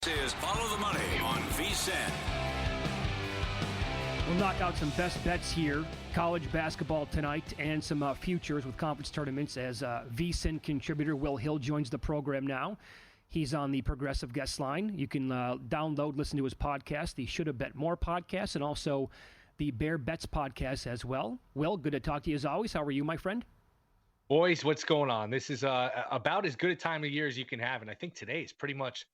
Is Follow the Money on VSiN. We'll knock out some best bets here. College basketball tonight and some futures with conference tournaments as VSiN contributor Will Hill joins the program now. He's on the Progressive Guest Line. You can download, listen to his podcast, the Should Have Bet More podcast, and also the Bear Bets podcast as well. Will, good to talk to you as always. How are you, my friend? Boys, what's going on? This is about as good a time of year as you can have, and I think today is pretty much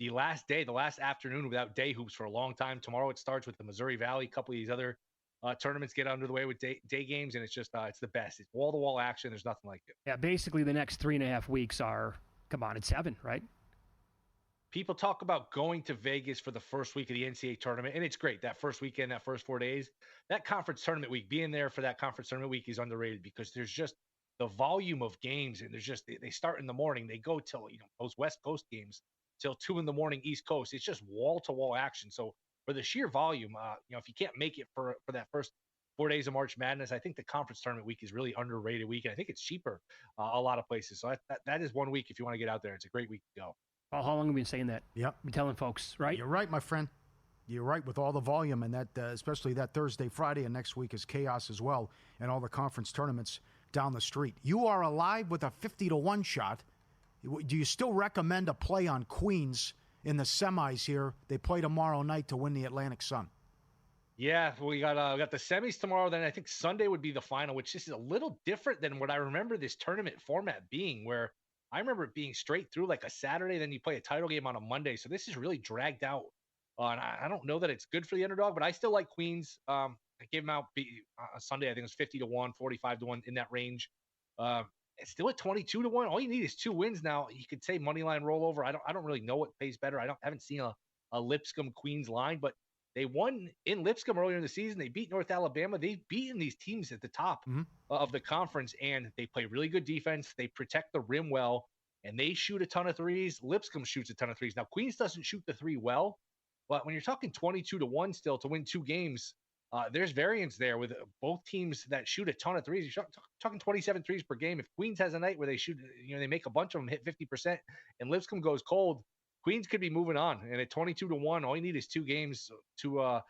the last day, the last afternoon without day hoops for a long time. Tomorrow it starts with the Missouri Valley. A couple of these other tournaments get under the way with day games, and it's just it's the best. It's wall-to-wall action. There's nothing like it. Yeah, basically the next 3.5 weeks are, come on, it's heaven, right? People talk about going to Vegas for the first week of the NCAA tournament, and it's great. That first weekend, that first 4 days, that conference tournament week, being there for that conference tournament week is underrated because there's just the volume of games, and there's just they start in the morning. They go till those West Coast games till 2 a.m. East Coast. It's just wall-to-wall action. So for the sheer volume, if you can't make it for that first 4 days of March Madness, I think the conference tournament week is really underrated week, and I think it's cheaper a lot of places. So that is 1 week if you want to get out there. It's a great week to go. Oh, how long have we been saying that? Yep. Been telling folks, right? You're right, my friend. You're right with all the volume, and that especially that Thursday, Friday, and next week is chaos as well, and all the conference tournaments down the street. You are alive with a 50-1 shot. Do you still recommend a play on Queens in the semis here? They play tomorrow night to win the Atlantic Sun. Yeah, we got the semis tomorrow. Then I think Sunday would be the final, which is a little different than what I remember this tournament format being, where I remember it being straight through like a Saturday, then you play a title game on a Monday. So this is really dragged out. And I don't know that it's good for the underdog, but I still like Queens. I gave them out Sunday. I think it was 50-1, 45-1 in that range. It's still at 22-1. All you need is 2 wins now. You could say money line rollover. I don't really know what pays better. Haven't seen a Lipscomb Queens line, but they won in Lipscomb earlier in the season. They beat North Alabama. They've beaten these teams at the top of the conference, and they play really good defense. They protect the rim well, and they shoot a ton of threes. Lipscomb shoots a ton of threes. Now, Queens doesn't shoot the three well, but when you're talking 22-1 still to win 2 games, there's variance there with both teams that shoot a ton of threes. You're talking 27 threes per game. If Queens has a night where they shoot, they make a bunch of them hit 50%, and Lipscomb goes cold, Queens could be moving on. And at 22-1, all you need is 2 games to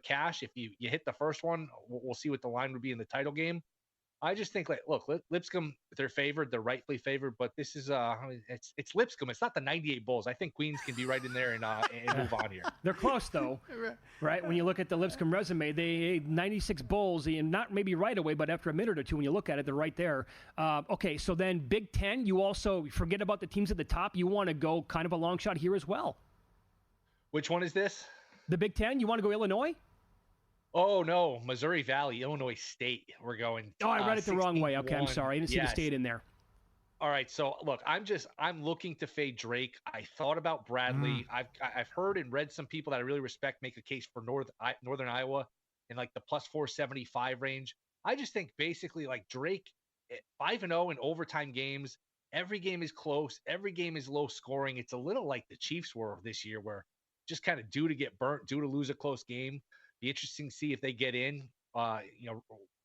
cash. If you hit the first one, we'll see what the line would be in the title game. I just think, Lipscomb, they're favored. They're rightfully favored, but this is it's Lipscomb. It's not the 98 Bulls. I think Queens can be right in there and move on here. They're close, though, right? When you look at the Lipscomb resume, they 96 Bulls, and not maybe right away, but after a minute or two, when you look at it, they're right there. Okay, so then Big Ten, you also forget about the teams at the top. You want to go kind of a long shot here as well. Which one is this? The Big Ten? You want to go Illinois? Oh, no, Missouri Valley, Illinois State. We're going. Oh, I read it the wrong way. Okay, I'm sorry. I didn't see the state in there. All right, so look, I'm looking to fade Drake. I thought about Bradley. I've heard and read some people that I really respect make a case for Northern Iowa in like the plus 475 range. I just think basically like Drake at 5-0 in overtime games. Every game is close. Every game is low scoring. It's a little like the Chiefs were this year, where just kind of due to get burnt, due to lose a close game. Be interesting to see if they get in,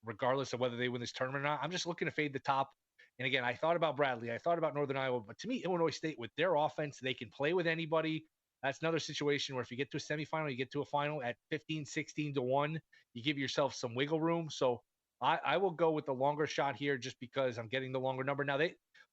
regardless of whether they win this tournament or not. I'm just looking to fade the top. And again, I thought about Bradley. I thought about Northern Iowa. But to me, Illinois State, with their offense, they can play with anybody. That's another situation where if you get to a semifinal, you get to a final at 15, 16-1, you give yourself some wiggle room. So I will go with the longer shot here just because I'm getting the longer number. Now,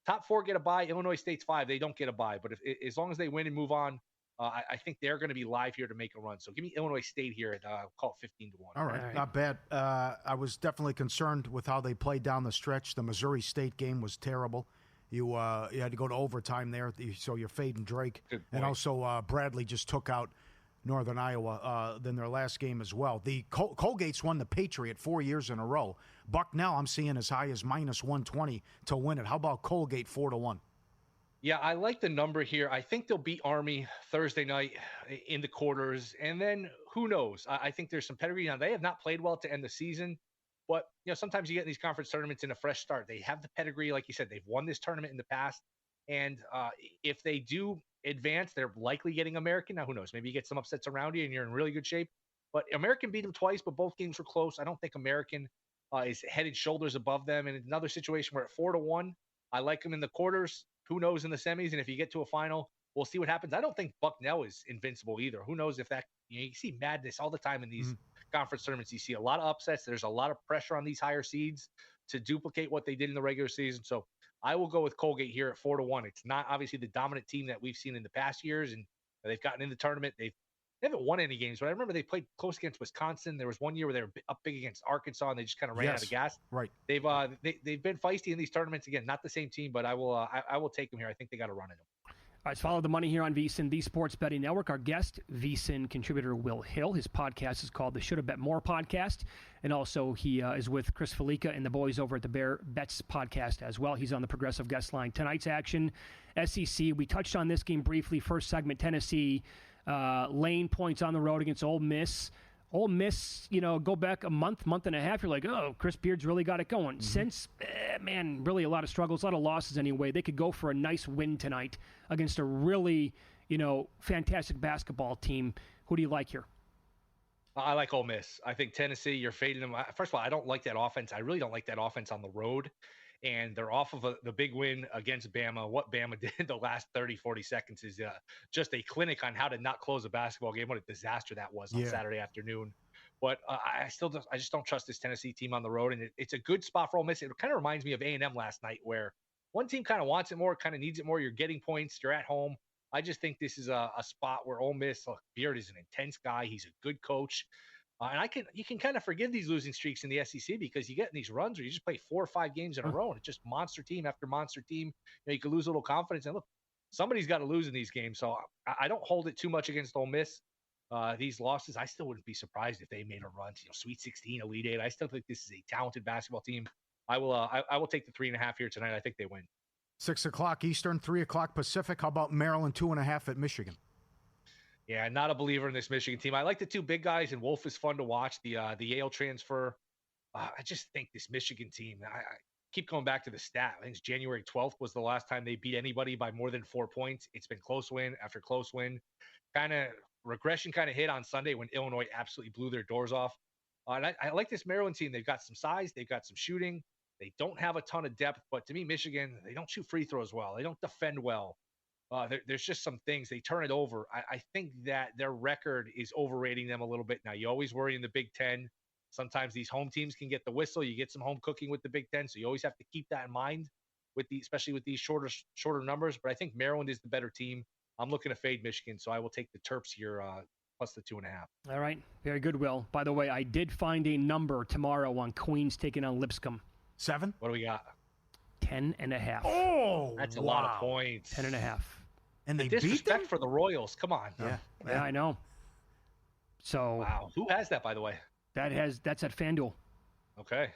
top 4 get a bye. Illinois State's 5. They don't get a bye. But as long as they win and move on, I think they're going to be live here to make a run. So give me Illinois State here at call it 15-1. All right, not bad. I was definitely concerned with how they played down the stretch. The Missouri State game was terrible. You had to go to overtime there, so you're fading Drake. And also Bradley just took out Northern Iowa in their last game as well. The Colgate's won the Patriot 4 years in a row. Bucknell I'm seeing as high as minus 120 to win it. How about Colgate 4-1? Yeah, I like the number here. I think they'll beat Army Thursday night in the quarters. And then who knows? I think there's some pedigree. Now, they have not played well to end the season. But, sometimes you get in these conference tournaments in a fresh start. They have the pedigree. Like you said, they've won this tournament in the past. And if they do advance, they're likely getting American. Now, who knows? Maybe you get some upsets around you and you're in really good shape. But American beat them twice, but both games were close. I don't think American is head and shoulders above them. And another situation where at 4-1, I like them in the quarters. Who knows in the semis? And if you get to a final, we'll see what happens. I don't think Bucknell is invincible either. Who knows if that, you see madness all the time in these conference tournaments. You see a lot of upsets. There's a lot of pressure on these higher seeds to duplicate what they did in the regular season. So I will go with Colgate here at 4-1. It's not obviously the dominant team that we've seen in the past years, and they've gotten in the tournament. They haven't won any games, but I remember they played close against Wisconsin. There was one year where they were up big against Arkansas, and they just kind of ran out of gas. Right. They've been feisty in these tournaments. Again, not the same team, but I will take them here. I think they got to run it. All right, let's follow the money here on VSiN, the Sports Betting Network. Our guest, VSiN contributor Will Hill. His podcast is called the Should Have Bet More podcast. And also he is with Chris Felica and the boys over at the Bear Bets podcast as well. He's on the Progressive Guest Line. Tonight's action, SEC. We touched on this game briefly. First segment, Tennessee laying points on the road against Ole Miss. Ole Miss, go back a month and a half, you're like, oh, Chris Beard's really got it going. Since, really a lot of struggles, a lot of losses anyway. They could go for a nice win tonight against a really, fantastic basketball team. Who do you like here? I like Ole Miss. I think Tennessee, you're fading them. First of all, I don't like that offense. I really don't like that offense on the road. And they're off of the big win against Bama. What Bama did the last 30, 40 seconds is just a clinic on how to not close a basketball game. What a disaster that was on Saturday afternoon. But I just don't trust this Tennessee team on the road. And it's a good spot for Ole Miss. It kind of reminds me of A&M last night, where one team kind of wants it more, kind of needs it more. You're getting points. You're at home. I just think this is a spot where Ole Miss, Beard is an intense guy. He's a good coach. And you can kind of forgive these losing streaks in the SEC because you get in these runs where you just play 4 or 5 games in a row, and it's just monster team after monster team. You could lose a little confidence. And look, somebody's got to lose in these games. So I don't hold it too much against Ole Miss. These losses, I still wouldn't be surprised if they made a run to Sweet 16, Elite 8. I still think this is a talented basketball team. I will take the 3.5 here tonight. I think they win. 6 o'clock Eastern, 3 o'clock Pacific. How about Maryland 2.5 at Michigan? Yeah, not a believer in this Michigan team. I like the 2 big guys, and Wolf is fun to watch. The Yale transfer. I just think this Michigan team. I keep going back to the stat. I think it's January 12th was the last time they beat anybody by more than 4 points. It's been close win after close win. Kind of regression hit on Sunday when Illinois absolutely blew their doors off. And I like this Maryland team. They've got some size. They've got some shooting. They don't have a ton of depth, but to me, Michigan, they don't shoot free throws well. They don't defend well. There's just some things. They turn it over. I think that their record is overrating them a little bit. Now, you always worry in the Big Ten. Sometimes these home teams can get the whistle. You get some home cooking with the Big Ten, so you always have to keep that in mind, especially with these shorter numbers. But I think Maryland is the better team. I'm looking to fade Michigan, so I will take the Terps here plus the 2.5. All right. Very good, Will. By the way, I did find a number tomorrow on Queens taking on Lipscomb. 7? What do we got? 10.5. Oh, that's a lot of points. 10.5. And they the disrespect beat them for the Royals. Come on. Yeah, I know. So wow, who has that, by the way? That's at FanDuel. Okay.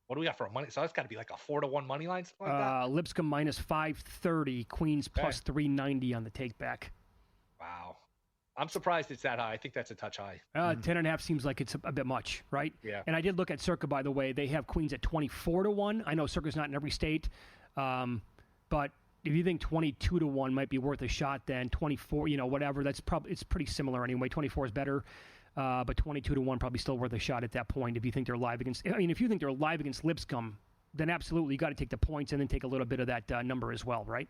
What do we got for a money? So that's got to be like a 4-1 money line, something like that. Lipscomb minus 530, Queens plus 390 on the take back. Wow. I'm surprised it's that high. I think that's a touch high. 10.5 seems like it's a bit much, right? Yeah. And I did look at Circa, by the way. They have Queens at 24-1. I know Circa's not in every state, but if you think 22-1 might be worth a shot, then 24, whatever. It's pretty similar anyway. 24 is better, but 22-1 probably still worth a shot at that point. If you think they're live against, if you think they're live against Lipscomb, then absolutely you got to take the points and then take a little bit of that number as well, right?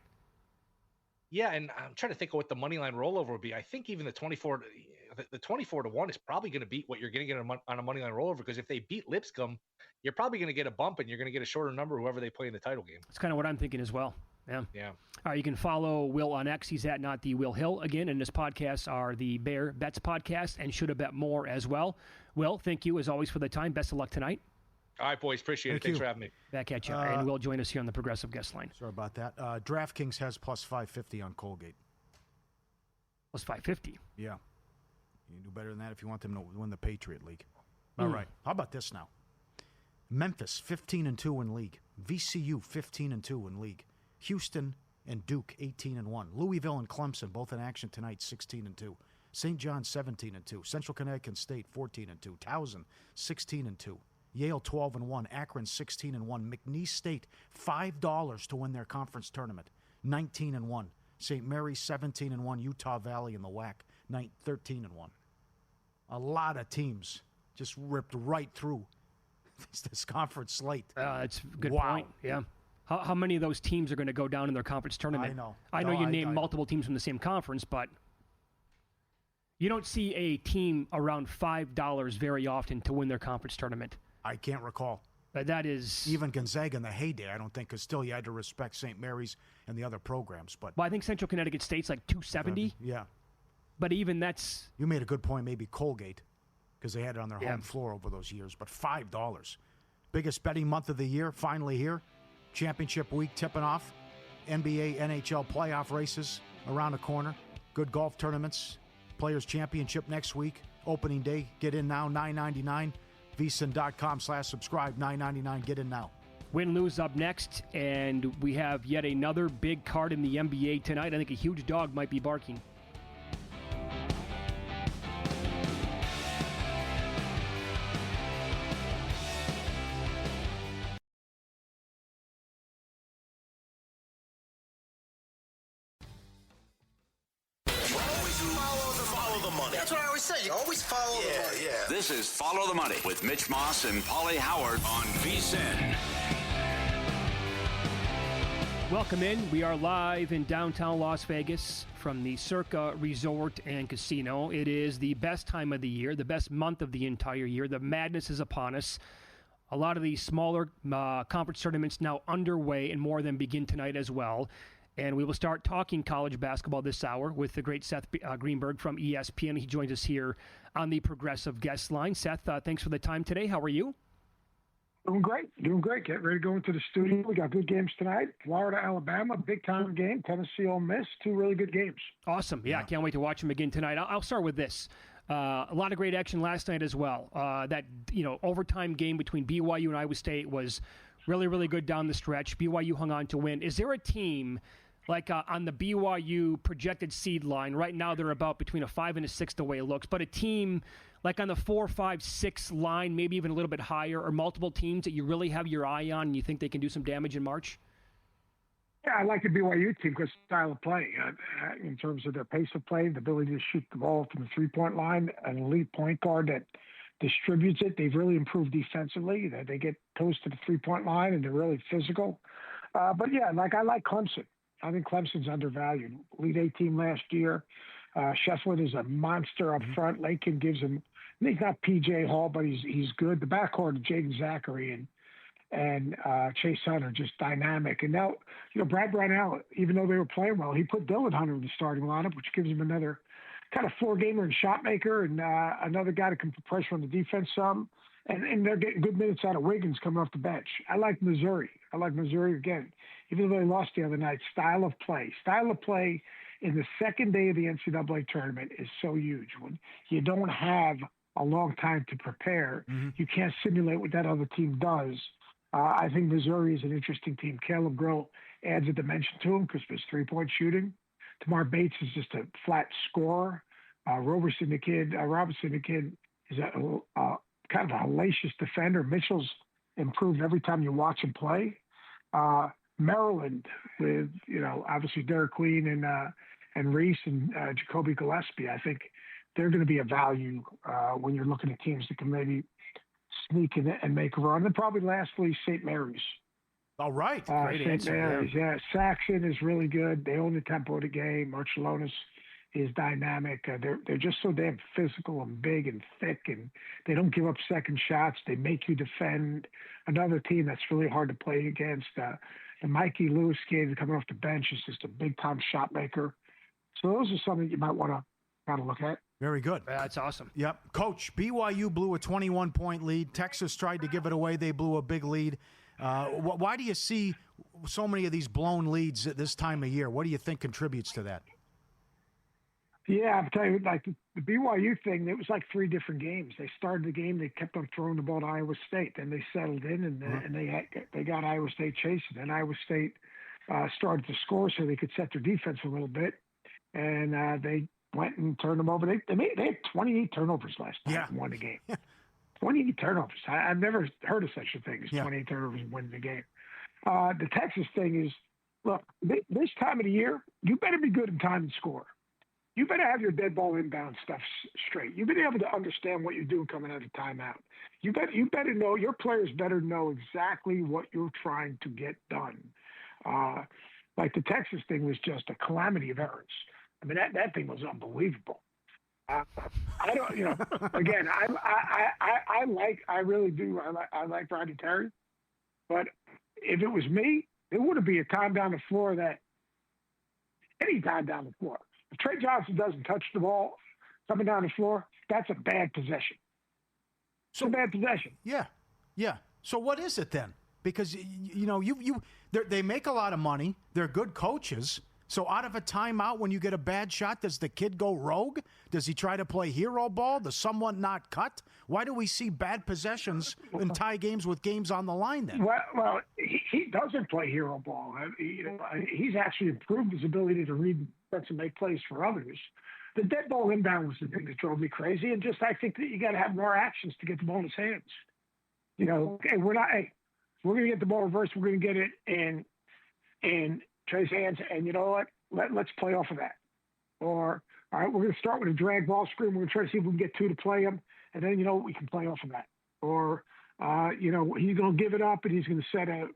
Yeah, and I'm trying to think of what the money line rollover would be. I think even the 24 to 1 is probably going to beat what you're going to get on a money line rollover, because if they beat Lipscomb, you're probably going to get a bump and you're going to get a shorter number whoever they play in the title game. That's kind of what I'm thinking as well. Yeah. Yeah. All right, you can follow Will on X. He's at Not the Will Hill again, and his podcasts are the Bear Bets podcast and Should Have Bet More as well. Will, thank you as always for the time. Best of luck tonight. All right, boys. Appreciate it. Thanks for having me. Back at you. And Will join us here on the Progressive Guest Line. Sorry about that. DraftKings has plus 550 on Colgate. Plus 550. Yeah. You can do better than that if you want them to win the Patriot League. All right. How about this now? Memphis 15-2 in league. VCU 15-2 in league. Houston and Duke 18-1. Louisville and Clemson both in action tonight 16-2. St. John 17-2. Central Connecticut State 14-2. Towson 16-2. Yale 12-1. Akron 16-1. McNeese State $5 to win their conference tournament 19-1. St. Mary's 17-1. Utah Valley in the WAC 13-1. A lot of teams just ripped right through this conference slate. That's a good point. Yeah. how many of those teams are going to go down in their conference tournament? I know. You named multiple teams from the same conference, but you don't see a team around $5 very often to win their conference tournament. I can't recall. But that is... Even Gonzaga in the heyday, I don't think, because still you had to respect St. Mary's and the other programs. But well, I think Central Connecticut State's like $270. Yeah. But even that's... You made a good point, maybe Colgate, because they had it on their home floor over those years. But $5. Biggest betting month of the year, finally here. Championship week tipping off. NBA, NHL playoff races around the corner. Good golf tournaments. Players Championship next week. Opening day. Get in now, $9.99. VSiN.com/subscribe, $9.99. Get in now. Win-lose up next, and we have yet another big card in the NBA tonight. I think a huge dog might be barking. That's what I always say. You always follow the money. Yeah. This is Follow the Money with Mitch Moss and Paulie Howard on VSiN. Welcome in. We are live in downtown Las Vegas from the Circa Resort and Casino. It is the best time of the year, the best month of the entire year. The madness is upon us. A lot of these smaller conference tournaments now underway, and more of them begin tonight as well. And we will start talking college basketball this hour with the great Seth Greenberg from ESPN. He joins us here on the Progressive Guest Line. Seth, thanks for the time today. How are you? Doing great. Getting ready to go into the studio. We got good games tonight. Florida, Alabama, big-time game. Tennessee, Ole Miss, two really good games. Awesome. Yeah, I can't wait to watch them again tonight. I'll start with this. A lot of great action last night as well. That overtime game between BYU and Iowa State was really, really good down the stretch. BYU hung on to win. Is there a team... Like on the BYU projected seed line, right now they're about between a 5 and a 6 the way it looks. But a team like on the 4, 5, 6 line, maybe even a little bit higher, or multiple teams that you really have your eye on and you think they can do some damage in March? Yeah, I like the BYU team because style of play, in terms of their pace of play, the ability to shoot the ball from the three-point line, an elite point guard that distributes it. They've really improved defensively. They get close to the three-point line and they're really physical. But yeah, I like Clemson. I think Clemson's undervalued. Elite 8 team last year. Shefflin is a monster up front. Lakin gives him. He's not PJ Hall, but he's good. The backcourt of Jaden Zachary and Chase Hunter just dynamic. And now, Brad Brownell, even though they were playing well, he put Dylan Hunter in the starting lineup, which gives him another kind of floor gamer and shot maker, and another guy to can put pressure on the defense some. And they're getting good minutes out of Wiggins coming off the bench. I like Missouri again. Even though they lost the other night, style of play in the second day of the NCAA tournament is so huge. When you don't have a long time to prepare, you can't simulate what that other team does. I think Missouri is an interesting team. Caleb Grill adds a dimension to him because of his three-point shooting. Tamar Bates is just a flat scorer. Robinson the kid is a kind of a hellacious defender. Mitchell's improved every time you watch him play. Maryland with, obviously Derek Queen and Reese and Jacoby Gillespie. I think they're going to be a value when you're looking at teams that can maybe sneak in and make a run. And probably lastly, St. Mary's. All right. Great St. answer. Mary's, yeah. Saxon is really good. They own the tempo of the game. Marcellonis is dynamic. They're just so damn physical and big and thick, and they don't give up second shots. They make you defend. Another team that's really hard to play against. The Mikey Lewis kid coming off the bench is just a big-time shot maker. So those are something you might want to kind of look at. Very good. That's awesome. Yep. Coach, BYU blew a 21-point lead. Texas tried to give it away. They blew a big lead. Why do you see so many of these blown leads at this time of year? What do you think contributes to that? Yeah, I'm telling you, the BYU thing, it was like 3 different games. They started the game, they kept on throwing the ball to Iowa State. Then they settled in, and they got Iowa State chasing. And Iowa State started to score so they could set their defense a little bit. And they went and turned them over. They had 28 turnovers last night and won the game. 28 turnovers. I've never heard of such a thing as 28 turnovers and winning the game. The Texas thing is, look, this time of the year, you better be good in time and score. you better have your dead ball inbound stuff straight. You better be able to understand what you're doing coming out of timeout. You better know, your players better know exactly what you're trying to get done. Like the Texas thing was just a calamity of errors. I mean, that thing was unbelievable. I don't, again, I really do. I like Rodney Terry, but if it was me, there wouldn't be a time down the floor any time down the floor. If Trey Johnson doesn't touch the ball coming down the floor, that's a bad possession. So, it's a bad possession. Yeah. So what is it then? Because they make a lot of money. They're good coaches. So out of a timeout, when you get a bad shot, does the kid go rogue? Does he try to play hero ball? Does someone not cut? Why do we see bad possessions in tie games with games on the line then? Well, he doesn't play hero ball. He's actually improved his ability to read and make plays for others. The dead ball inbound was the thing that drove me crazy, and just I think that you got to have more actions to get the ball in his hands. Okay, we're going to get the ball reversed. We're going to get it in Trey's hands, and you know what? Let's play off of that. Or, all right, we're going to start with a drag ball screen. We're going to try to see if we can get two to play him, and then, we can play off of that. Or, he's going to give it up, and he's going to set a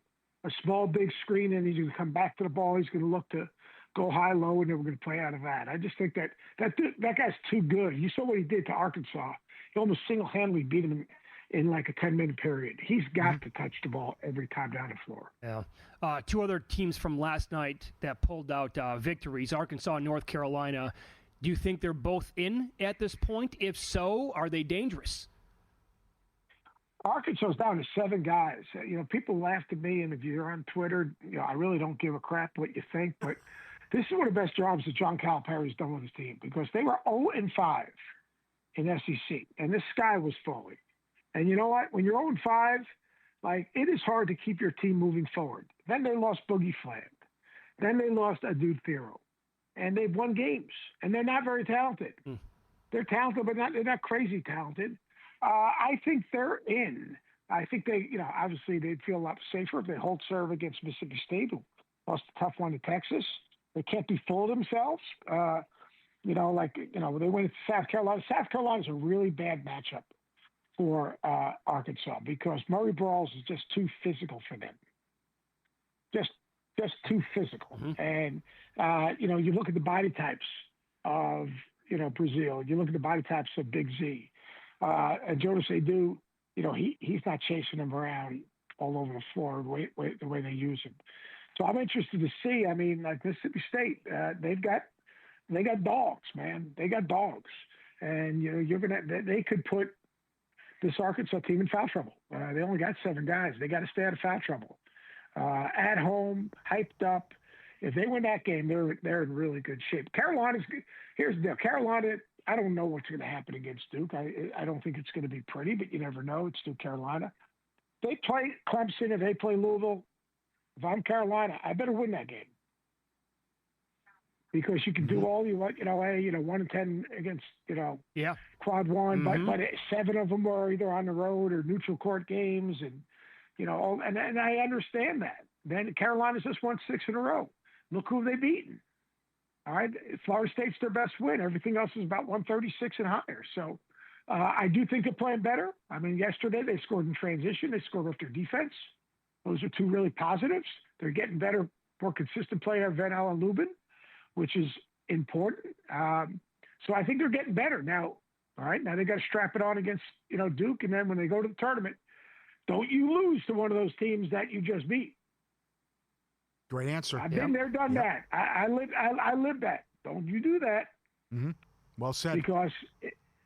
small, big screen, and he's going to come back to the ball. He's going to look to go high, low, and then we're going to play out of that. I just think that guy's too good. You saw what he did to Arkansas. He almost single-handedly beat him in like a 10-minute period. He's got to touch the ball every time down the floor. Yeah. Two other teams from last night that pulled out victories, Arkansas and North Carolina. Do you think they're both in at this point? If so, are they dangerous? Arkansas's down to 7 guys. People laugh at me, and if you're on Twitter, I really don't give a crap what you think, but this is one of the best jobs that John Calipari's done with his team, because they were 0-5 in SEC, and this sky was falling. And you know what? When you're 0-5, it is hard to keep your team moving forward. Then they lost Boogie Fland. Then they lost Adou Thiero. And they've won games. And they're not very talented. They're talented, but they're not crazy talented. I think they're in. I think they, obviously they'd feel a lot safer if they hold serve against Mississippi State, who lost a tough one to Texas. They can't be full of themselves. They went to South Carolina. South Carolina's a really bad matchup for Arkansas, because Murray Brawls is just too physical for them. Just too physical. And, you look at the body types of, Brazil. You look at the body types of Big Z. And Jonas Aidoo, he's not chasing them around all over the floor the way they use him. So I'm interested to see. I mean, like Mississippi State, they got dogs, man. They got dogs. And, they could put this Arkansas team in foul trouble. They only got 7 guys. They got to stay out of foul trouble. At home, hyped up. If they win that game, they're in really good shape. Here's the deal. Carolina, I don't know what's going to happen against Duke. I don't think it's going to be pretty, but you never know. It's Duke, Carolina. They play Clemson, if they play Louisville. If I'm Carolina, I better win that game. Because you can do all you want, 1-10 against, quad one, but 7 of them are either on the road or neutral court games, and and I understand that. Then Carolina's just won 6 in a row. Look who they've beaten. All right, Florida State's their best win. Everything else is about 136 and higher. So I do think they're playing better. I mean, yesterday they scored in transition. They scored with their defense. Those are 2 really positives. They're getting better, more consistent play of Van Allen Lubin, which is important. So I think they're getting better now. All right, now they got to strap it on against Duke, and then when they go to the tournament, don't you lose to one of those teams that you just beat. Great answer. I've been there, done that. I live that. Don't you do that? Mm-hmm. Well said. Because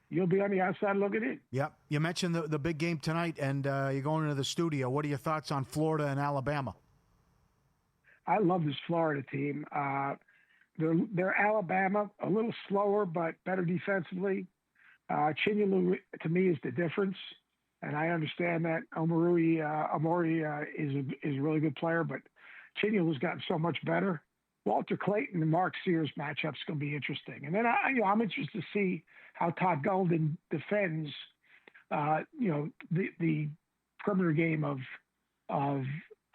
you'll be on the outside looking in. Yep. You mentioned the big game tonight, and you're going into the studio. What are your thoughts on Florida and Alabama? I love this Florida team. They're Alabama, a little slower but better defensively. Chinyalu, to me, is the difference, and I understand that Amori is a really good player, but Chinyalu's gotten so much better. Walter Clayton and Mark Sears matchup's going to be interesting, and then I'm interested to see how Todd Golden defends, the perimeter game of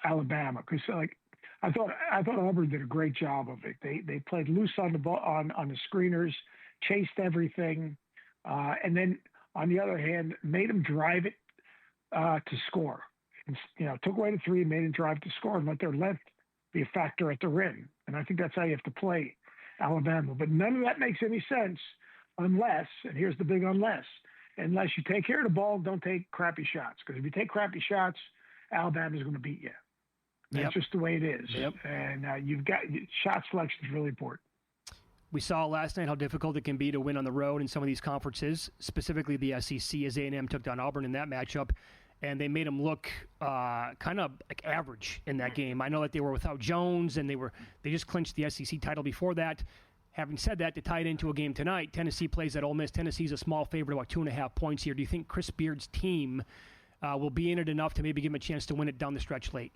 Alabama, because I thought Auburn did a great job of it. They played loose on the ball, on the screeners, chased everything, and then on the other hand, made them drive it to score. And, took away the three, made them drive to score, and let their length be a factor at the rim. And I think that's how you have to play Alabama. But none of that makes any sense unless, and here's the big unless you take care of the ball, don't take crappy shots. Because if you take crappy shots, Alabama's going to beat you. That's just the way it is. Yep. And you've got shot selection is really important. We saw last night how difficult it can be to win on the road in some of these conferences, specifically the SEC, as A&M took down Auburn in that matchup, and they made them look kind of like average in that game. I know that they were without Jones, and they just clinched the SEC title before that. Having said that, to tie it into a game tonight, Tennessee plays at Ole Miss. Tennessee's a small favorite, about 2.5 points here. Do you think Chris Beard's team will be in it enough to maybe give him a chance to win it down the stretch late?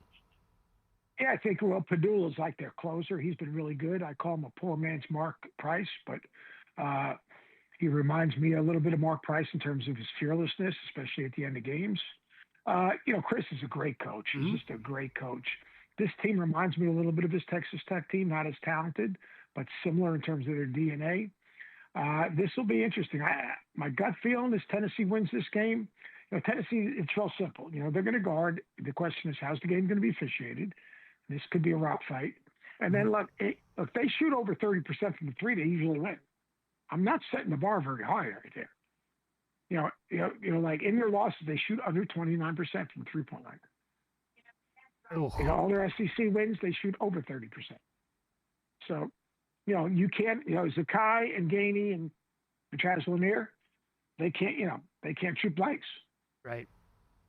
Yeah, I think, Padula's like their closer. He's been really good. I call him a poor man's Mark Price, but he reminds me a little bit of Mark Price in terms of his fearlessness, especially at the end of games. Chris is a great coach. He's just a great coach. This team reminds me a little bit of his Texas Tech team, not as talented, but similar in terms of their DNA. This will be interesting. My gut feeling is Tennessee wins this game. Tennessee, it's real simple. They're going to guard. The question is, how's the game going to be officiated? This could be a rout fight. And then, look, if they shoot over 30% from the three, they usually win. I'm not setting the bar very high right there. Like in their losses, they shoot under 29% from the three-point line. All their SEC wins, they shoot over 30%. So, you can't, Zakai and Gainey and Travis Lanier, they can't shoot blanks. Right.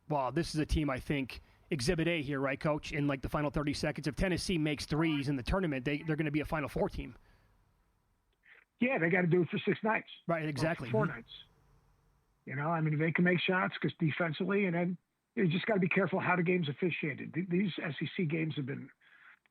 Well, this is a team, I think, Exhibit A here, right, Coach? In like the final 30 seconds, if Tennessee makes threes in the tournament, they're going to be a Final Four team. Yeah, they got to do it for 6 nights. Right, exactly. 4 nights. They can make shots because defensively, and then you just got to be careful how the game's officiated. These SEC games have been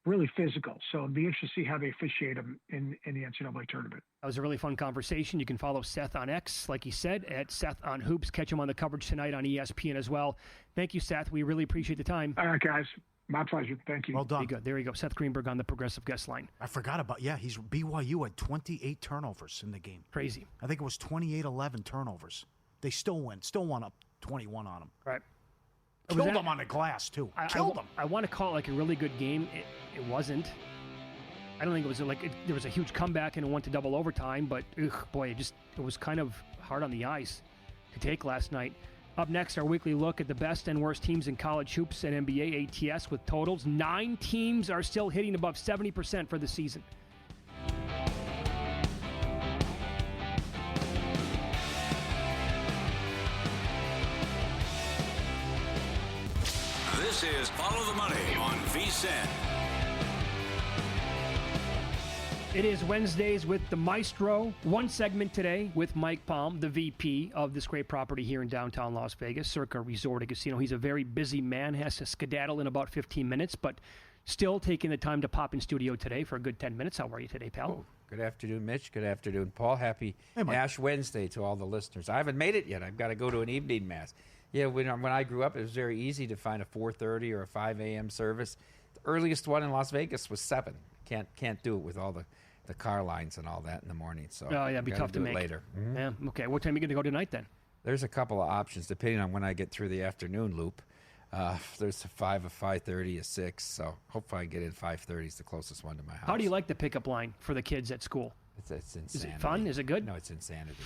really physical, so it'll be interesting to see how they officiate them in the NCAA tournament. That was a really fun conversation. You can follow Seth on X, like he said, at Seth on Hoops. Catch him on the coverage tonight on ESPN as well. Thank you, Seth. We really appreciate the time. All right, guys. My pleasure. Thank you. Well done. There you go. Seth Greenberg on the Progressive Guest Line. I forgot about, he's BYU had 28 turnovers in the game. Crazy. I think it was 28-11 turnovers. They still won up 21 on them. Right. Killed them on the glass, too. Killed them. I want to call it like a really good game. It wasn't. I don't think it was there was a huge comeback and it went to double overtime, but it was kind of hard on the eyes to take last night. Up next, our weekly look at the best and worst teams in college hoops and NBA ATS with totals. 9 teams are still hitting above 70% for the season. This is Follow the Money on VSiN. It is Wednesdays with the Maestro. One segment today with Mike Palm, the VP of this great property here in downtown Las Vegas, Circa Resort and Casino. He's a very busy man, has to skedaddle in about 15 minutes, but still taking the time to pop in studio today for a good 10 minutes. How are you today, pal? Oh, good afternoon, Mitch. Good afternoon, Paul. Happy Ash Wednesday to all the listeners. I haven't made it yet. I've got to go to an evening mass. Yeah, when I grew up, it was very easy to find a 4:30 or a 5 a.m. service. The earliest one in Las Vegas was 7. Can't do it with all the car lines and all that in the morning. So it'd be tough to make later. Mm-hmm. Yeah. Okay. What time are you going to go tonight then? There's a couple of options depending on when I get through the afternoon loop. There's a 5, a 5:30, a 6. So hopefully I get in 5:30 is the closest one to my house. How do you like the pickup line for the kids at school? It's insanity. Is it fun? Is it good? No, it's insanity.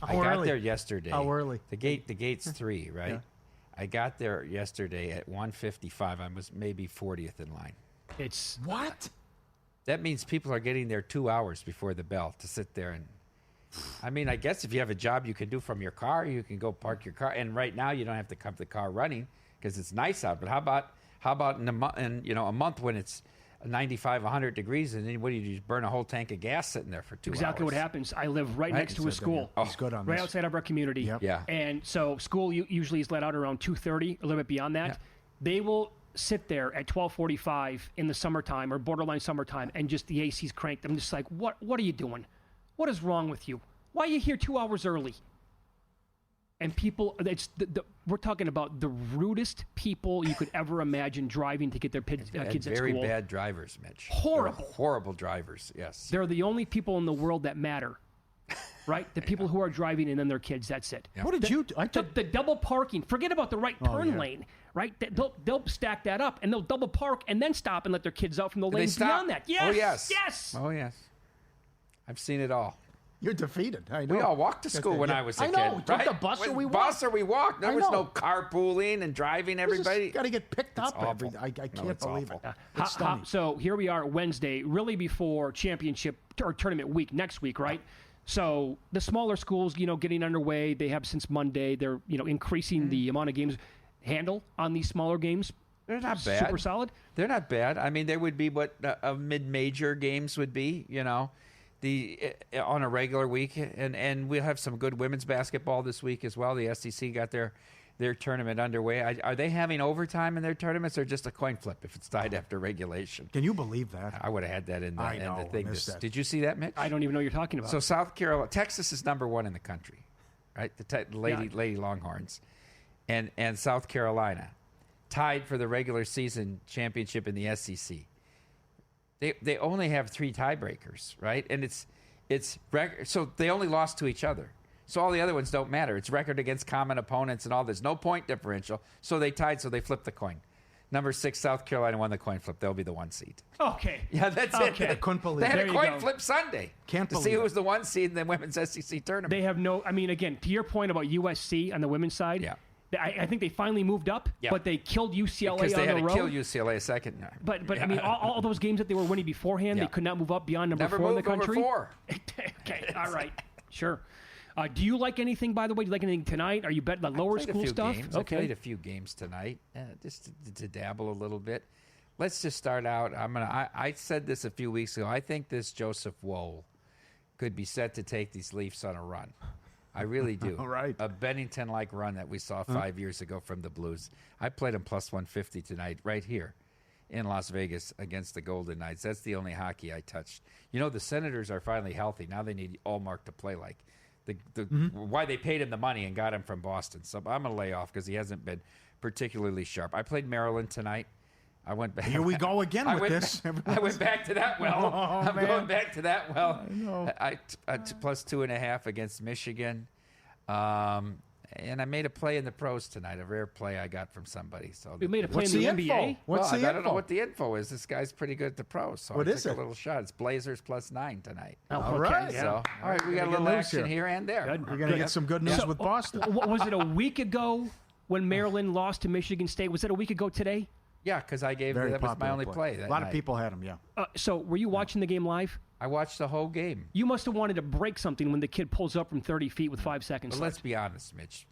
How I got early? there yesterday. How early? The gate's 3, right? Yeah. I got there yesterday at 1:55. I was maybe 40th in line. It's what? That means people are getting there 2 hours before the bell to sit there and. I guess if you have a job you can do from your car, you can go park your car. And right now you don't have to have the car running because it's nice out. But how about in a month when it's 95, 100 degrees, and then what do you do? You burn a whole tank of gas sitting there for 2 hours. Exactly what happens. I live right next to a school. He's good on right this. outside of our community. Yep. Yeah. And so school usually is let out around 2:30, a little bit beyond that. Yeah. They will sit there at 12:45 in the summertime or borderline summertime, and just the AC's cranked. I'm just like, what are you doing? What is wrong with you? Why are you here 2 hours early? And people, we're talking about the rudest people you could ever imagine driving to get their kids at school. Very bad drivers, Mitch. Horrible. They're horrible drivers, yes. They're the only people in the world that matter, right? The people who are driving and then their kids, that's it. Yeah. What did you do? The double parking, forget about the right turn lane, right? They'll stack that up, and they'll double park and then stop and let their kids out from the lanes beyond that. Yes, Oh, yes. yes. Oh, yes. I've seen it all. You're defeated. I know. We all walked to school when I was a kid. I know. We took right? the bus or we walked. Bus or we walked. There I was know. no carpooling and driving everybody. Got to get picked up. awful. I can't it's believe awful. it. It's stunning. So here we are Wednesday, really before championship or tournament week next week, right? So the smaller schools, getting underway. They have since Monday. They're, increasing the amount of games handle on these smaller games. They're not bad. Super solid. They're not bad. I mean, they would be what mid-major games would be, on a regular week. And we'll have some good women's basketball this week as well. The SEC got their tournament underway. Are they having overtime in their tournaments or just a coin flip if it's tied after regulation? Can you believe that? I would have had that in the, I in know, the thing. I missed that. Did you see that, Mitch? I don't even know what you're talking about. So South Carolina, Texas is number 1 in the country, right? The Lady Longhorns, and South Carolina tied for the regular season championship in the SEC. They only have 3 tiebreakers, right? And it's record. So they only lost to each other. So all the other ones don't matter. It's record against common opponents and all. There's no point differential. So they tied. So they flipped the coin. Number 6, South Carolina won the coin flip. They'll be the 1 seed. Okay. Yeah, that's Okay. it. I couldn't believe They had There a you coin go. flip Sunday. Can't to see believe who it. was the 1 seed in the women's SEC tournament. They have no. I mean, again, to your point about USC on the women's side. Yeah. I think they finally moved up, Yeah. but they killed UCLA because on they had the to road. kill UCLA a second. But I mean, all those games that they were winning beforehand, Yeah. they could not move up beyond number Never 4 in the moved over country. 4. Okay, all right, sure. Do you like anything, by the way? Do you like anything tonight? Are you betting the lower Played a school few stuff? games. I played a few games tonight, just to dabble a little bit. Let's just start out. I said this a few weeks ago. I think this Joseph Wohl could be set to take these Leafs on a run. I really do. All right. A Bennington-like run that we saw 5 years ago from the Blues. I played him plus 150 tonight, right here in Las Vegas against the Golden Knights. That's the only hockey I touched. The Senators are finally healthy. Now they need Allmark to play like. Why they paid him the money and got him from Boston. So I'm going to lay off because he hasn't been particularly sharp. I played Maryland tonight. I went back. Here we go again with this. I went back to that well. I'm man. going back to that well. I know. I plus 2.5 against Michigan. And I made a play in the pros tonight, a rare play I got from somebody. So You made a play What's in the the NBA. info? What's well, the I don't know info? what the info is. This guy's pretty good at the pros. So What I is took it? a little shot. It's Blazers plus 9 tonight. Oh, All okay, right. yeah. So, all right, we got a Gotta get little loose action here and there. Good. We're going to get some good news with Boston. Was it a week ago when Maryland lost to Michigan State? Was it a week ago today? Yeah, because I gave Very that was my popular only play. That A lot night. of people had him, yeah. So were you watching the game live? I watched the whole game. You must have wanted to break something when the kid pulls up from 30 feet with 5 seconds But left. let's be honest, Mitch.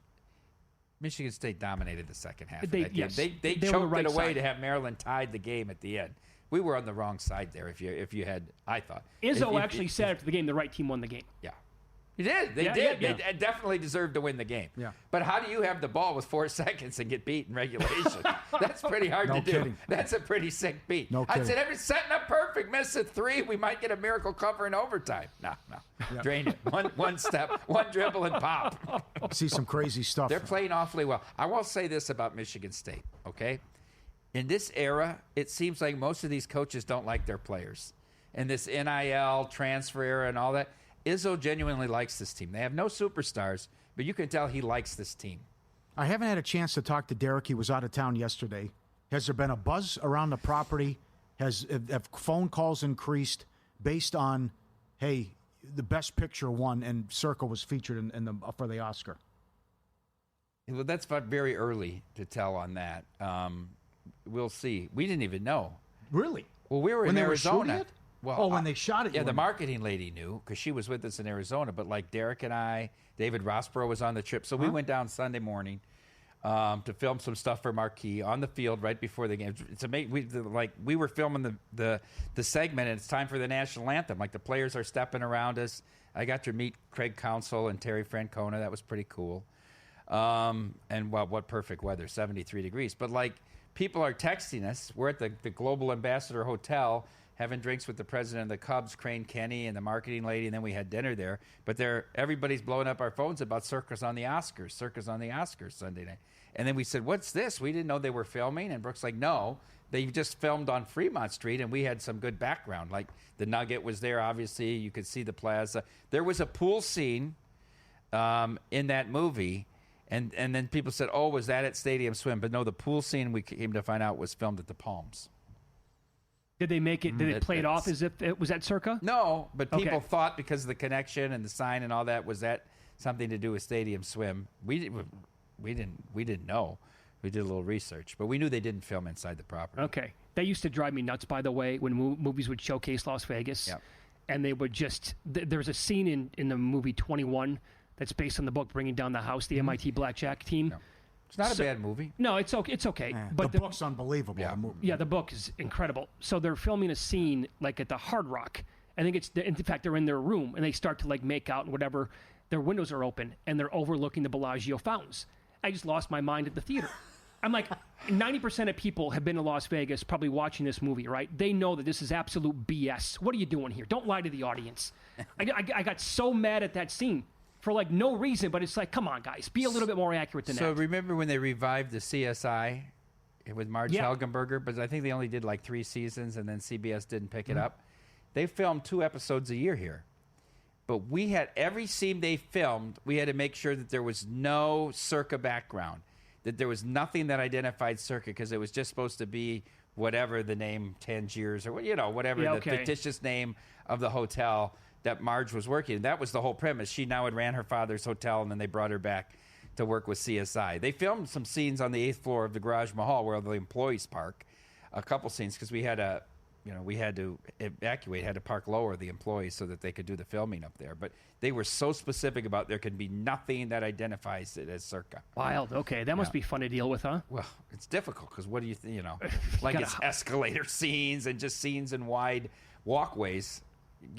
Michigan State dominated the second half of They- that game. yes. They They were the choked right it away side. to have Maryland tied the game at the end. We were on the wrong side there. If you had, I thought Izzo If- actually said after the game, the right team won the game. yeah. He did. They Yeah, did. yeah, They definitely deserved to win the game. Yeah. But how do you have the ball with 4 seconds and get beat in regulation? That's pretty hard No to do. kidding. That's a pretty sick beat. No I kidding. said, every setting up perfect, miss a 3, we might get a miracle cover in overtime. No. Drain it. One step, one dribble, and pop. See some crazy stuff. They're playing awfully well. I will say this about Michigan State, okay? In this era, it seems like most of these coaches don't like their players. And this NIL transfer era and all that, Izzo genuinely likes this team. They have no superstars, but you can tell he likes this team. I haven't had a chance to talk to Derek. He was out of town yesterday. Has there been a buzz around the property? Have phone calls increased based on, hey, the best picture won and Circa was featured in the for the Oscar? Well, that's very early to tell on that. We'll see. We didn't even know. Really? Well, we were When in they were Arizona. shooting it? Well, When they shot it? Yeah, you the were- marketing lady knew because she was with us in Arizona. But like Derek and I, David Rossborough was on the trip, so we went down Sunday morning to film some stuff for Marquee on the field right before the game. It's amazing. We were filming the segment, and it's time for the national anthem. Like the players are stepping around us. I got to meet Craig Counsell and Terry Francona. That was pretty cool. And what perfect weather, 73 degrees. But like people are texting us. We're at the Global Ambassador Hotel. having drinks with the president of the Cubs, Crane Kenny, and the marketing lady, and then we had dinner there. But everybody's blowing up our phones about Circus on the Oscars Sunday night. And then we said, what's this? We didn't know they were filming. And Brooke's like, no, they just filmed on Fremont Street, and we had some good background. Like the Nugget was there, obviously. You could see the plaza. There was a pool scene in that movie. And then people said, oh, was that at Stadium Swim? But no, the pool scene, we came to find out, was filmed at the Palms. Did they make it? Did they play it off as if it was at Circa? No, but people thought because of the connection and the sign and all that, was that something to do with Stadium Swim? We didn't know. We did a little research, but we knew they didn't film inside the property. Okay, that used to drive me nuts. By the way, when movies would showcase Las Vegas, and they would just there was a scene in the movie 21 that's based on the book Bringing Down the House, the MIT Blackjack team. No. It's not a bad movie. No, it's okay. It's okay. Yeah, but the book's unbelievable. Yeah, the book is incredible. So they're filming a scene like at the Hard Rock. I think in fact they're in their room and they start to like make out and whatever. Their windows are open and they're overlooking the Bellagio fountains. I just lost my mind at the theater. I'm like, 90% of people have been to Las Vegas probably watching this movie, right? They know that this is absolute BS. What are you doing here? Don't lie to the audience. I got so mad at that scene. For like no reason, but it's like, come on, guys, be a little bit more accurate than that. So remember when they revived the CSI with Marge Helgenberger? But I think they only did like 3 seasons, and then CBS didn't pick it up. They filmed 2 episodes a year here. But we had every scene they filmed, we had to make sure that there was no Circa background, that there was nothing that identified Circa, because it was just supposed to be whatever the name, Tangiers, or whatever the fictitious name of the hotel that Marge was working. That was the whole premise. She now had ran her father's hotel, and then they brought her back to work with CSI. They filmed some scenes on the 8th floor of the Garage Mahal where the employees park, a couple scenes, because we had to evacuate, had to park lower the employees so that they could do the filming up there. But they were so specific about there could be nothing that identifies it as Circa. Wild. Okay, that must be fun to deal with, huh? Well, it's difficult because what do you like it's escalator scenes and just scenes in wide walkways.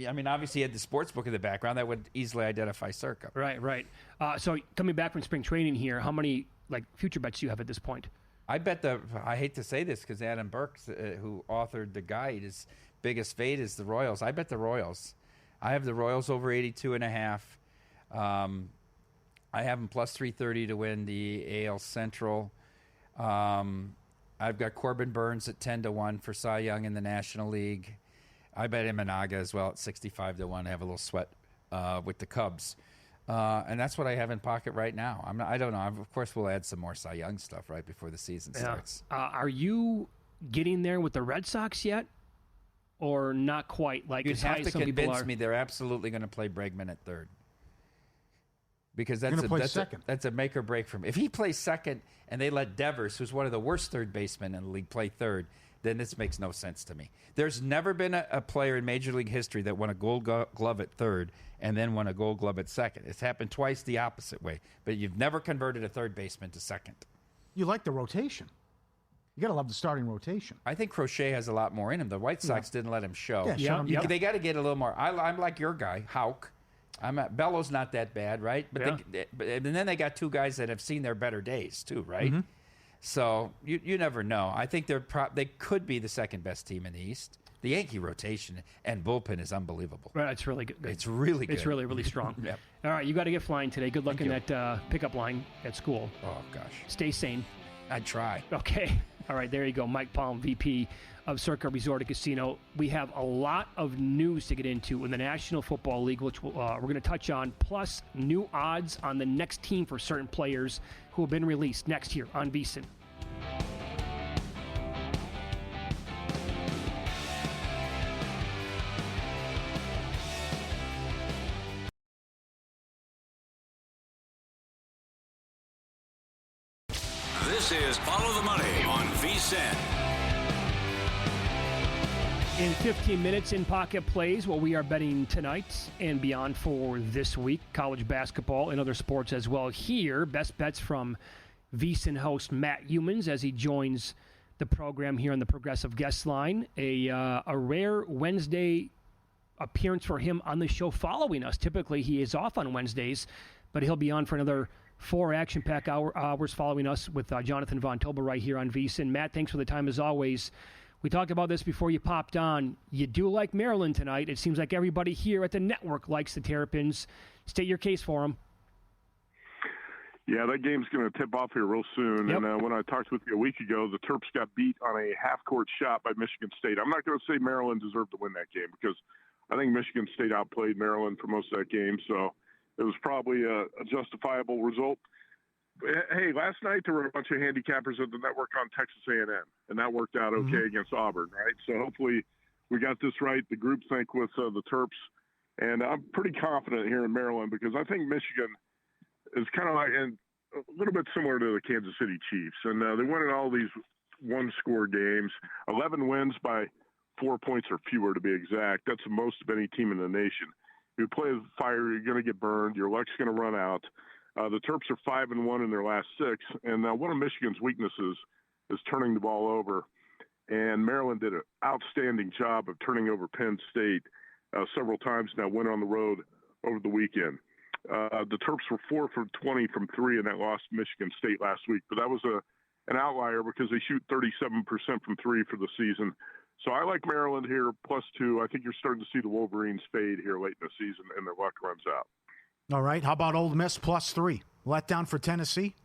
I mean, obviously, you had the sports book in the background that would easily identify Circa. Right. So coming back from spring training here, how many future bets do you have at this point? I bet I hate to say this because Adam Burke, who authored the guide, his biggest fade is the Royals. I bet the Royals. I have the Royals over 82.5. I have them plus 330 to win the AL Central. I've got Corbin Burns at 10-1 for Cy Young in the National League. I bet Imanaga as well at 65-1. I have a little sweat with the Cubs. And that's what I have in pocket right now. I don't know. Of course, we'll add some more Cy Young stuff right before the season starts. Are you getting there with the Red Sox yet? Or not quite? Like, you'd have to convince me they're absolutely going to play Bregman at third. Because that's a make or break for me. If he plays second and they let Devers, who's one of the worst third basemen in the league, play third, then this makes no sense to me. There's never been a player in Major League history that won a Gold Glove at third and then won a Gold Glove at second. It's happened twice the opposite way, but you've never converted a third baseman to second. You like the rotation. You got to love the starting rotation. I think Crochet has a lot more in him. The White Sox didn't let him show. They got to get a little more. I'm like your guy, Houck. Bellows not that bad, right? But and then they got 2 guys that have seen their better days too, right? Mm-hmm. So you never know. I think they could be the second best team in the East. The Yankee rotation and bullpen is unbelievable. Right, it's really good. It's really good. It's really, really strong. Yep. All right, you got to get flying today. Good luck in that pickup line at school. Oh, gosh. Stay sane. I'd try. Okay. All right, there you go. Mike Palm, VP of Circa Resort and Casino. We have a lot of news to get into in the National Football League, which we're going to touch on, plus new odds on the next team for certain players who have been released next here on VSiN. This is Follow the Money on VSiN. In 15 minutes, In Pocket plays what we are betting tonight and beyond for this week. College basketball and other sports as well. Here, best bets from VSiN host Matt Humans as he joins the program here on the Progressive Guest Line. A rare Wednesday appearance for him on the show following us. Typically, he is off on Wednesdays, but he'll be on for another 4 action-packed hours following us with Jonathan Von Tobel right here on VSiN. Matt, thanks for the time as always. We talked about this before you popped on. You do like Maryland tonight. It seems like everybody here at the network likes the Terrapins. State your case for them. Yeah, that game's going to tip off here real soon. Yep. And when I talked with you a week ago, the Terps got beat on a half-court shot by Michigan State. I'm not going to say Maryland deserved to win that game because I think Michigan State outplayed Maryland for most of that game. So it was probably a justifiable result. Hey, last night there were a bunch of handicappers at the network on Texas A&M, and that worked out okay against Auburn, right? So hopefully we got this right, the group think with the Terps. And I'm pretty confident here in Maryland because I think Michigan is kind of like and a little bit similar to the Kansas City Chiefs. And they win in all these one-score games, 11 wins by 4 points or fewer to be exact. That's the most of any team in the nation. You play with fire, you're going to get burned. Your luck's going to run out. The Terps are 5-1 in their last 6, and one of Michigan's weaknesses is turning the ball over. And Maryland did an outstanding job of turning over Penn State several times now, went on the road over the weekend. The Terps were 4 for 20 from 3 in that loss to Michigan State last week, but that was an outlier because they shoot 37% from 3 for the season. So I like Maryland here, +2. I think you're starting to see the Wolverines fade here late in the season, and their luck runs out. All right. How about Ole Miss +3? Letdown for Tennessee?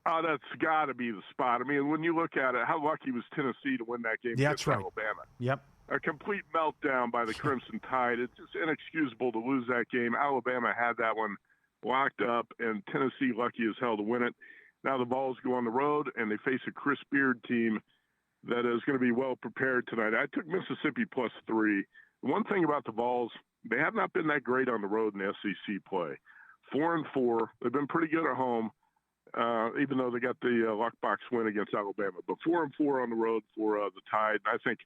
Oh, that's got to be the spot. I mean, when you look at it, how lucky was Tennessee to win that game against Alabama? Yep. A complete meltdown by the Crimson Tide. It's just inexcusable to lose that game. Alabama had that one locked up, and Tennessee lucky as hell to win it. Now the Vols go on the road, and they face a Chris Beard team that is going to be well prepared tonight. I took Mississippi +3. One thing about the Vols, they have not been that great on the road in the SEC play. 4-4. They've been pretty good at home, even though they got the luck box win against Alabama. But 4-4 on the road for the Tide. And I think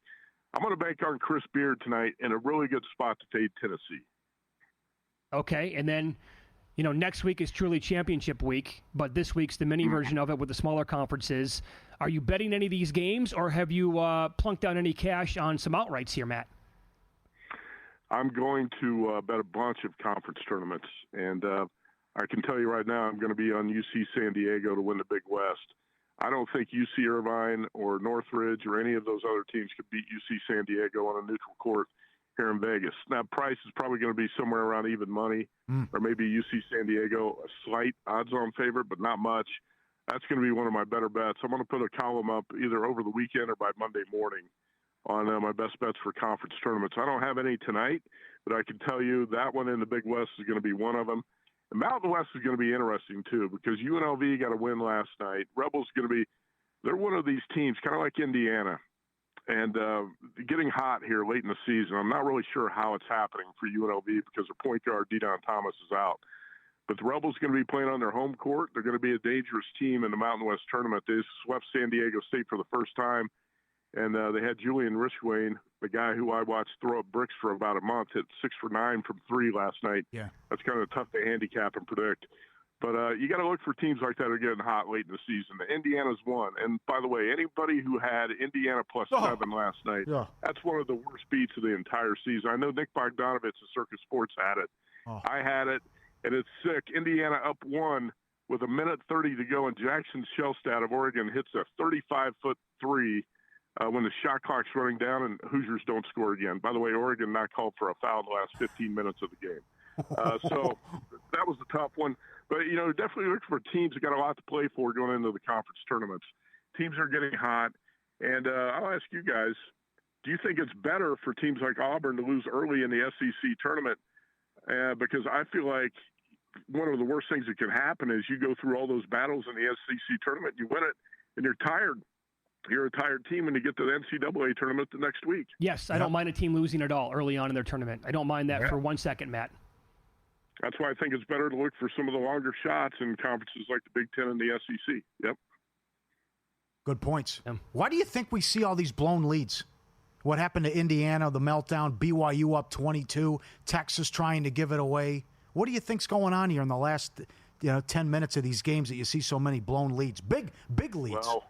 I'm going to bank on Chris Beard tonight in a really good spot to fade Tennessee. Okay, and then, next week is truly championship week, but this week's the mini version of it with the smaller conferences. Are you betting any of these games, or have you plunked down any cash on some outrights here, Matt? I'm going to bet a bunch of conference tournaments, and I can tell you right now I'm going to be on UC San Diego to win the Big West. I don't think UC Irvine or Northridge or any of those other teams could beat UC San Diego on a neutral court here in Vegas. Now, price is probably going to be somewhere around even money, or maybe UC San Diego, a slight odds-on favorite, but not much. That's going to be one of my better bets. I'm going to put a column up either over the weekend or by Monday morning on my best bets for conference tournaments. I don't have any tonight, but I can tell you that one in the Big West is going to be one of them. The Mountain West is going to be interesting, too, because UNLV got a win last night. Rebels going to be – they're one of these teams, kind of like Indiana, and getting hot here late in the season. I'm not really sure how it's happening for UNLV because their point guard, De'Don Thomas, is out. But the Rebels are going to be playing on their home court. They're going to be a dangerous team in the Mountain West tournament. They swept San Diego State for the first time. And they had Julian Rishwain, the guy who I watched throw up bricks for about a month, hit 6 for 9 from 3 last night. Yeah. That's kind of tough to handicap and predict. But you got to look for teams like that are getting hot late in the season. Indiana's won. And by the way, anybody who had Indiana +7 last night, that's one of the worst beats of the entire season. I know Nick Bogdanovich of Circus Sports had it. I had it, and it's sick. Indiana up 1 with 1:30 to go, and Jackson Shellstad of Oregon hits a 35-foot three when the shot clock's running down and Hoosiers don't score again. By the way, Oregon not called for a foul in the last 15 minutes of the game. So that was a tough one. But, definitely look for teams that got a lot to play for going into the conference tournaments. Teams are getting hot. And I'll ask you guys, do you think it's better for teams like Auburn to lose early in the SEC tournament? Because I feel like one of the worst things that can happen is you go through all those battles in the SEC tournament, you win it, and you're tired. You're a tired team when you get to the NCAA tournament the next week. Yes, I don't mind a team losing at all early on in their tournament. I don't mind that for 1 second, Matt. That's why I think it's better to look for some of the longer shots in conferences like the Big Ten and the SEC. Yep. Good points. Why do you think we see all these blown leads? What happened to Indiana, the meltdown, BYU up 22, Texas trying to give it away? What do you think's going on here in the last 10 minutes of these games that you see so many blown leads? Big leads. Well,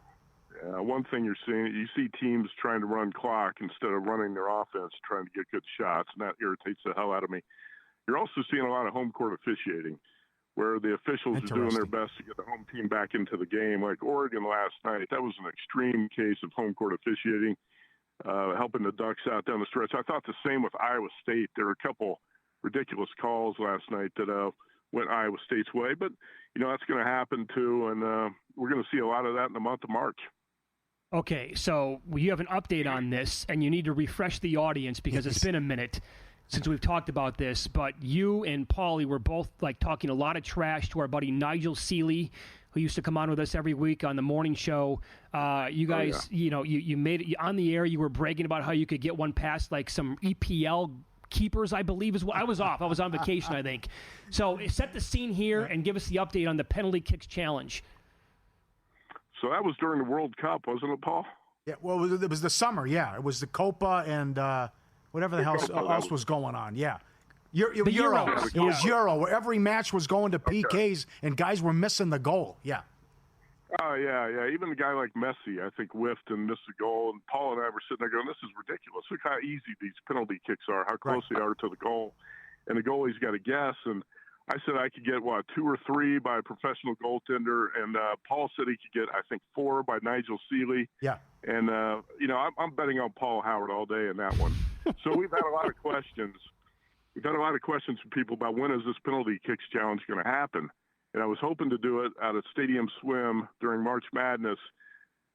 one thing you see teams trying to run clock instead of running their offense, trying to get good shots, and that irritates the hell out of me. You're also seeing a lot of home court officiating. where the officials are doing their Interesting. best to get the home team back into the game. Like Oregon last night, that was an extreme case of home court officiating, helping the Ducks out down the stretch. I thought the same with Iowa State. There were a couple ridiculous calls last night that went Iowa State's way, but that's going to happen too, and we're going to see a lot of that in the month of March. Okay, so you have an update on this, and you need to refresh the audience because it's been a minute since we've talked about this. But you and Paulie were both talking a lot of trash to our buddy Nigel Seeley, who used to come on with us every week on the morning show. You guys, you made it on the air. You were bragging about how you could get one past some EPL keepers, I believe is what I was off. I was on vacation, I think. So set the scene here and give us the update on the penalty kicks challenge. So that was during the World Cup, wasn't it, Paul? Yeah, well, it was the summer. Yeah, it was the Copa and whatever the hell else was going on. Yeah, Euro. Euros. It was Euro, where every match was going to PKs and guys were missing the goal. Yeah. Oh, yeah. Even a guy like Messi, I think, whiffed and missed a goal. And Paul and I were sitting there going, this is ridiculous. Look how easy these penalty kicks are, how close they are to the goal. And the goalie's got to guess. And I said I could get, 2 or 3 by a professional goaltender. And Paul said he could get, I think, 4 by Nigel Seeley. Yeah. And, I'm betting on Paul Howard all day in that one. So we've had a lot of questions. We've had a lot of questions from people about when is this penalty kicks challenge going to happen. And I was hoping to do it out at Stadium Swim during March Madness,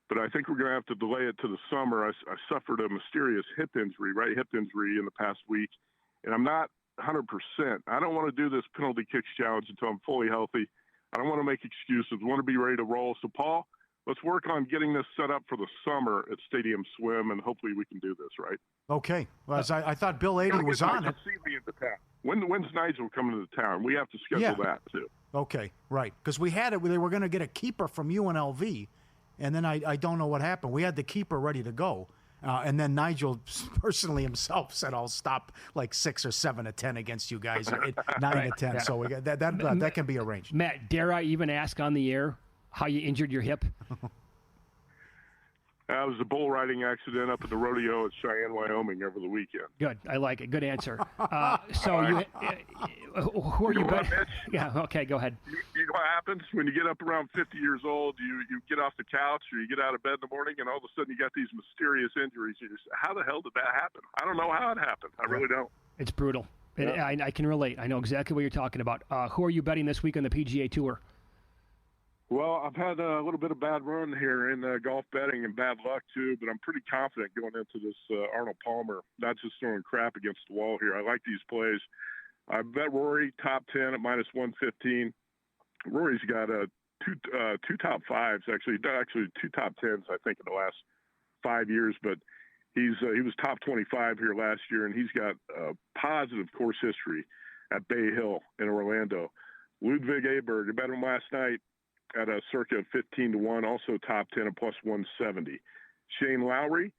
but I think we're going to have to delay it to the summer. I suffered a mysterious right hip injury in the past week, and I'm not 100%. I don't want to do this penalty kicks challenge until I'm fully healthy. I don't want to make excuses. I want to be ready to roll. So, Paul, let's work on getting this set up for the summer at Stadium Swim, and hopefully we can do this, right? Okay. Well, I thought Bill Adie was on it. When's Nigel coming to town? We have to schedule that, too. Okay, right. Because we had it. They were going to get a keeper from UNLV, and then I don't know what happened. We had the keeper ready to go. And then Nigel personally himself said, I'll stop 6 or 7 to 10 against you guys, 9 to 10. Yeah. So we got that can be arranged. Matt, dare I even ask on the air how you injured your hip? It was a bull riding accident up at the rodeo at Cheyenne, Wyoming over the weekend. Good. I like it. Good answer. So who are you betting? Yeah, okay, go ahead. You know what happens when you get up around 50 years old, you get off the couch or you get out of bed in the morning and all of a sudden you got these mysterious injuries. You just, how the hell did that happen? I don't know how it happened. I really don't. It's brutal. Yeah. I can relate. I know exactly what you're talking about. Who are you betting this week on the PGA Tour? Well, I've had a little bit of bad run here in golf betting and bad luck too, but I'm pretty confident going into this Arnold Palmer, not just throwing crap against the wall here. I like these plays. I bet Rory top 10 at -115. Rory's got two top 5s, actually 2 top 10s, I think, in the last 5 years, but he was top 25 here last year, and he's got positive course history at Bay Hill in Orlando. Ludwig Aberg, I bet him last night at a circa 15-1, also top 10 at +170. Shane Lowry,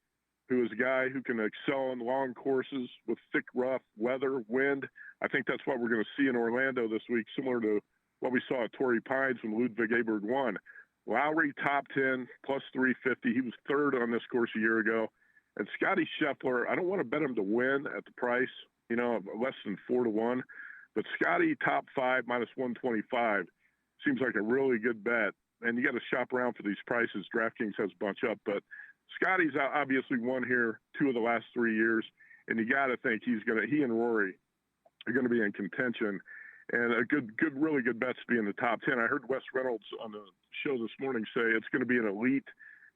who is a guy who can excel in long courses with thick, rough weather, wind. I think that's what we're going to see in Orlando this week, similar to what we saw at Torrey Pines when Ludwig Aberg won. Lowry, top 10, +350. He was 3rd on this course a year ago. And Scotty Scheffler, I don't want to bet him to win at the price, less than 4-1. But Scotty, top 5, -125. Seems like a really good bet. And you got to shop around for these prices. DraftKings has a bunch up. But Scotty's obviously won here 2 of the last 3 years. And you got to think he and Rory are going to be in contention. And a really good bet to be in the top 10. I heard Wes Reynolds on the show this morning say it's going to be an elite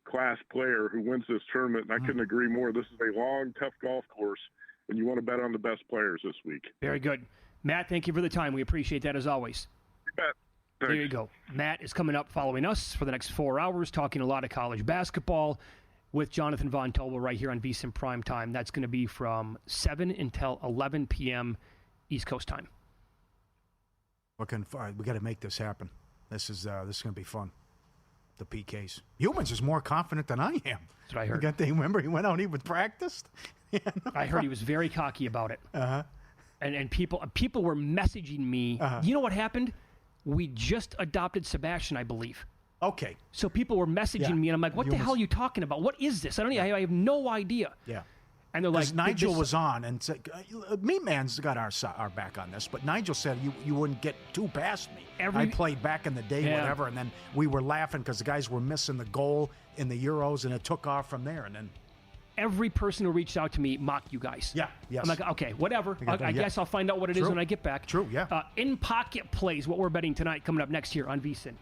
class player who wins this tournament. And I couldn't agree more. This is a long, tough golf course. And you want to bet on the best players this week. Very good. Matt, thank you for the time. We appreciate that as always. You bet. Thanks. There you go. Matt is coming up following us for the next 4 hours, talking a lot of college basketball with Jonathan Von Tobel right here on VSiN Prime Time. That's going to be from 7 until 11 p.m. East Coast time. We got to make this happen. This is going to be fun. The PKs. Humans is more confident than I am. That's what I heard. Remember he went out and he practiced? I heard he was very cocky about it. Uh-huh. And people were messaging me. Uh-huh. You know what happened? We just adopted Sebastian, I believe. Okay. So people were messaging me, and I'm like, what the hell are you talking about? What is this? I have no idea. Yeah. And they're like, Nigel was on and said, Meat Man's got our back on this, but Nigel said you wouldn't get two past me. I played back in the day, whatever, and then we were laughing because the guys were missing the goal in the Euros, and it took off from there. And then every person who reached out to me mocked you guys. Yeah, yes. I'm like, okay, whatever. I guess I'll find out what it is when I get back. True, yeah. In-pocket plays, what we're betting tonight, coming up next year on VSiN.